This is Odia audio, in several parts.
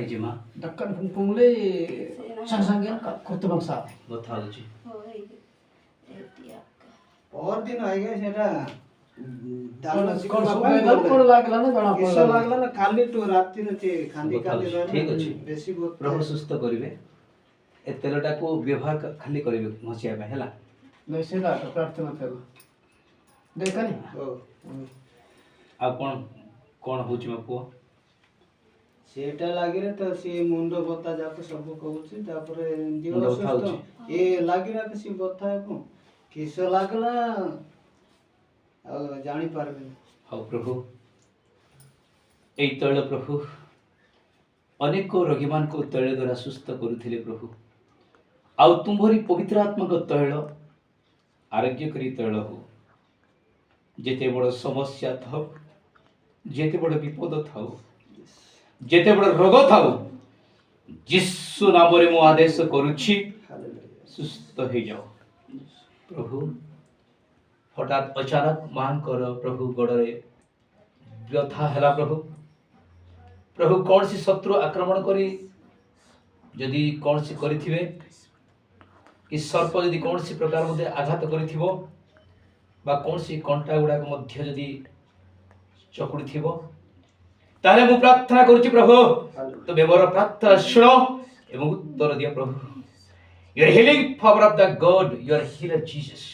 ହେଇଛି ମା ढक्कन पुंगले संग कत बंसा ବଥା ହଉଛି और दिन आएगा सेटा कोन लागला ना जणा किसो लागला ना खाली तो राती रे खाली बता खाली हଉଛି। ଠିକ ଅଛି बेसी बहुत ପ୍ରଭୁ ସୁସ୍ଥ କରିବେ ଏ ତେଲଟାକୁ ବ୍ୟବହାର ଖାଲି କରିବେ ଘଷିବା ପାଇଁ ହେଲା नहीं सेला प्रार्थना कर देखनी ओ ଆଉ କଣ କଣ ହଉଛି ମୋ ପୁଅ सेटा लागी रे तो सी मुंडो बता जाको सब कहूची तापरे दियो मुंड बता सुस्त हଉଛି। ए लागी रे सी बता को किसो लागला जानी पारबे ହଉ ପ୍ରଭୁ ଏଇ ତୈଳ ପ୍ରଭୁ ଅନେକ ରୋଗୀମାନଙ୍କୁ ତୈଳ ଦ୍ୱାରା ସୁସ୍ଥ କରୁଥିଲେ ପ୍ରଭୁ ଆଉ ତୁମ୍ଭରି ପବିତ୍ର ଆତ୍ମାଙ୍କ ତୈଳ ଆରୋଗ୍ୟକାରୀ ତୈଳ ହଉ ଯେତେ ବଡ଼ ସମସ୍ୟା ଥାଉ ଯେତେ ବଡ଼ ବିପଦ ଥାଉ ଯେତେ ବଡ଼ ରୋଗ ଥାଉ ଯୀଶୁ ନାମରେ ମୁଁ ଆଦେଶ କରୁଛି ସୁସ୍ଥ ହେଇଯାଉ ପ୍ରଭୁ ହଠାତ୍ ଅଚାନକ ମାଙ୍କର ପ୍ରଭୁ ଗୋଡ଼ରେ ବ୍ୟଥା ହେଲା ପ୍ରଭୁ ପ୍ରଭୁ କୌଣସି ଶତ୍ରୁ ଆକ୍ରମଣ କରି ଯଦି କୌଣସି କରିଥିବେ କି ସର୍ପ ଯଦି କୌଣସି ପ୍ରକାର ମଧ୍ୟ ଆଘାତ କରିଥିବ ବା କୌଣସି କଣ୍ଟା ଗୁଡ଼ାକ ମଧ୍ୟ ଯଦି ଚକୁଡ଼ିଥିବ ତାହେଲେ ମୁଁ ପ୍ରାର୍ଥନା କରୁଛି ପ୍ରଭୁ ତୁମେ ମୋର ପ୍ରାର୍ଥନା ଶୁଣ ଏବଂ ଉତ୍ତର ଦିଅ ପ୍ରଭୁ you are healing power of the God you are healer Jesus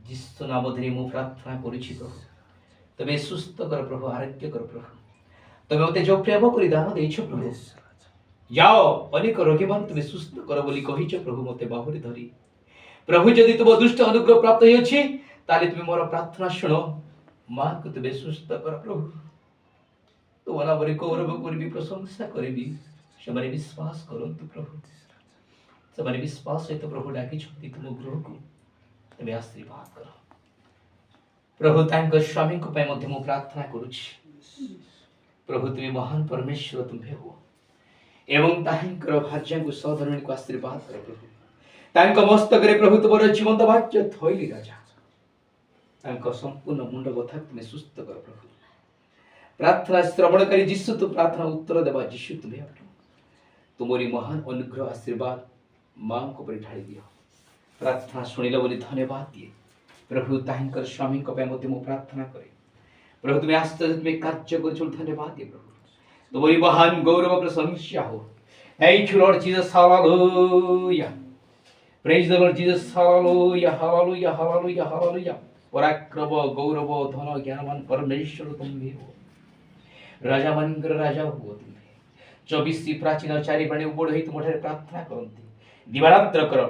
ଯୀଶୁ ନାମ ଧରି ମୁଁ ପ୍ରାର୍ଥନା କରୁଛି ପ୍ରଭୁ ତମେ ସୁସ୍ଥ କର ପ୍ରଭୁ ଆରୋଗ୍ୟ କର ପ୍ରଭୁ ତମେ ମୋତେ ଯୋଉ ପ୍ରେମ କରି ଦାନ ଦେଇଛ ପ୍ରଭୁ ଯାଅ ଅନେକ ରୋଗୀମାନଙ୍କୁ ତୁମେ ସୁସ୍ଥ କର ବୋଲି କହିଛ ପ୍ରଭୁ ମୋତେ ବାହୁରେ ଧରି ପ୍ରଭୁ ଯଦି ତୁମ ଦୁଷ୍ଟ ଅନୁଗ୍ରହ ପ୍ରାପ୍ତ ହେଇଅଛି ତାହେଲେ ତୁମେ ମୋର ପ୍ରାର୍ଥନା ଶୁଣ ମାଙ୍କୁ ତୁମେ ସୁସ୍ଥ କର ପ୍ରଭୁ ତୁମ ନାମରେ ଗୌରବ କରିବି ପ୍ରଶଂସା କରିବି ସେମାନେ ବିଶ୍ୱାସ କରନ୍ତୁ ପ୍ରଭୁ ସେମାନେ ବିଶ୍ୱାସ ସହିତ ପ୍ରଭୁ ଡାକିଛନ୍ତି ତୁମ ଗୃହକୁ ତୁମେ ଆଶୀର୍ବାଦ କର ପ୍ରଭୁ ତାଙ୍କ ସ୍ୱାମୀଙ୍କ ପାଇଁ ମଧ୍ୟ ମୁଁ ପ୍ରାର୍ଥନା କରୁଛି ପ୍ରଭୁ ତୁମେ ମହାନ ପରମେଶ୍ୱର ତୁମେ ହୁଅ ଏବଂ ତାଙ୍କର ଭାର୍ଯ୍ୟାଙ୍କୁ ସହଧର୍ମିଣୀକୁ ଆଶୀର୍ବାଦ କର ପ୍ରଭୁ ତାଙ୍କ ମସ୍ତକରେ ପ୍ରଭୁ ତୁମର ଜୀବନ୍ତ ବାକ୍ୟ ଥଇଲି ରାଜା ତାଙ୍କ ସମ୍ପୂର୍ଣ୍ଣ ମୁଣ୍ଡ ବଥା ତୁମେ ସୁସ୍ଥ କର ପ୍ରଭୁ ପ୍ରାର୍ଥନା ଶ୍ରବଣକାରୀ ଯୀଶୁ ତୁ ପ୍ରାର୍ଥନା ଉତ୍ତର ଦେବା ଯୀଶୁ ତୁମେ ତୁମରି ମହାନ ଅନୁଗ୍ରହ ଆଶୀର୍ବାଦ ମାଙ୍କ ଉପରେ ଢାଳି ଦିଅ ପ୍ରାର୍ଥନା ଶୁଣିଲ ବୋଲି ଧନ୍ୟବାଦ ଦିଏ ପ୍ରଭୁ ତାଙ୍କର ସ୍ୱାମୀଙ୍କ ପାଇଁ ମଧ୍ୟ ମୁଁ ପ୍ରାର୍ଥନା କରେ ପ୍ରଭୁ ତୁମେ ଆସ୍ତେ ତୁମେ କାର୍ଯ୍ୟ କରୁଛ ଧନ୍ୟବାଦ ଦିଏ ପ୍ରଭୁ ତୁମରି ମହାନ ଗୌରବ ପ୍ରଶଂସା ହଉ Thank you Lord Jesus hallelujah praise the Lord Jesus hallelujah hallelujah hallelujah hallelujah ପରାକ୍ରମ ଗୌରବ ଧନ ଜ୍ଞାନମାନ ପରମେଶ୍ୱର ତୁମେ ହୁଅ ରାଜା ମାନଙ୍କର ରାଜା ହୁଅ ତୁମେ 24 ପ୍ରାଚୀନ ଚାରି ବାଣୀ ଉବଡ଼ ହୋଇ ତୁମଠାରେ ପ୍ରାର୍ଥନା କରନ୍ତି ଦିବାରାତ୍ର କର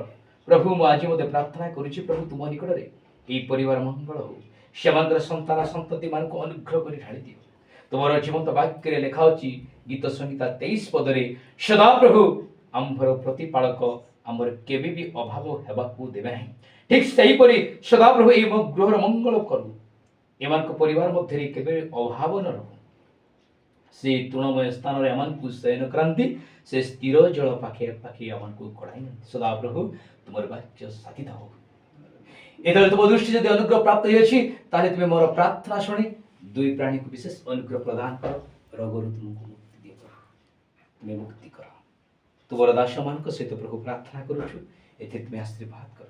ପ୍ରଭୁ ମୁଁ ଆଜି ମଧ୍ୟ ପ୍ରାର୍ଥନା କରୁଛି ପ୍ରଭୁ ତୁମ ନିକଟରେ ଏହି ପରିବାର ମଙ୍ଗଳ ହଉ ସେମାନଙ୍କର ସନ୍ତାନ ସନ୍ତତି ମାନଙ୍କୁ ଅନୁଗ୍ରହ କରି ଢାଳି ଦିଅ ତୁମର ଜୀବନ୍ତ ବାକ୍ୟରେ ଲେଖା ଅଛି ଗୀତ ସଂହିତା 23 ପଦରେ ସଦାପ୍ରଭୁ ଆମ୍ଭର ପ୍ରତିପାଳକ ଆମର କେବେ ବି ଅଭାବ ହେବାକୁ ଦେବେ ନାହିଁ ଠିକ ସେହିପରି ସଦାପ୍ରଭୁ ଏହି ଗୃହର ମଙ୍ଗଳ କରୁ ଏମାନଙ୍କ ପରିବାର ମଧ୍ୟରେ କେବେ ଅଭାବ ନ ରହୁ ସେ ତୃଣମୟ ସ୍ଥାନରେ ଆମମାନଙ୍କୁ ଶୟନ କରାନ୍ତି ସେ ସ୍ଥିର ଜଳ ପାଖେ ପାଖେ ଆମମାନଙ୍କୁ କଢ଼ାଇ ସଦାପ୍ରଭୁ ତୁମର ବାକ୍ୟ ସାଥି ଥାଉ ଏତେବେଳେ ତୁମ ଦୃଷ୍ଟି ଯଦି ଅନୁଗ୍ରହ ପ୍ରାପ୍ତ ହୋଇଅଛି ତାହେଲେ ତୁମେ ମୋର ପ୍ରାର୍ଥନା ଶୁଣି ଦୁଇ ପ୍ରାଣୀକୁ ବିଶେଷ ଅନୁଗ୍ରହ ପ୍ରଦାନ କର ରୋଗରୁ ତୁମକୁ ମୁକ୍ତି ଦିଅ ପ୍ରଭୁ ତୁମେ ମୁକ୍ତି କର ତୁମର ଦାସମାନଙ୍କ ସହିତ ପ୍ରଭୁ ପ୍ରାର୍ଥନା କରୁଛୁ ଏଥିରେ ତୁମେ ଆଶୀର୍ବାଦ କର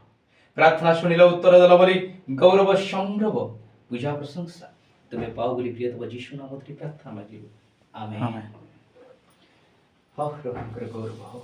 ପ୍ରାର୍ଥନା ଶୁଣିଲ ଉତ୍ତର ଦେଲ ବୋଲି ଗୌରବ ସମ୍ଭ୍ରମ ପୂଜା ପ୍ରଶଂସା ତୁମେ ପାଅ ବୋଲି ପ୍ରିୟ ତମ ଯୀଶୁ ନାମରେ ପ୍ରାର୍ଥନା ମାଗିବୁ ଆମେନ୍ ହଉ ପ୍ରଭୁଙ୍କର ଗୌରବ ହଉ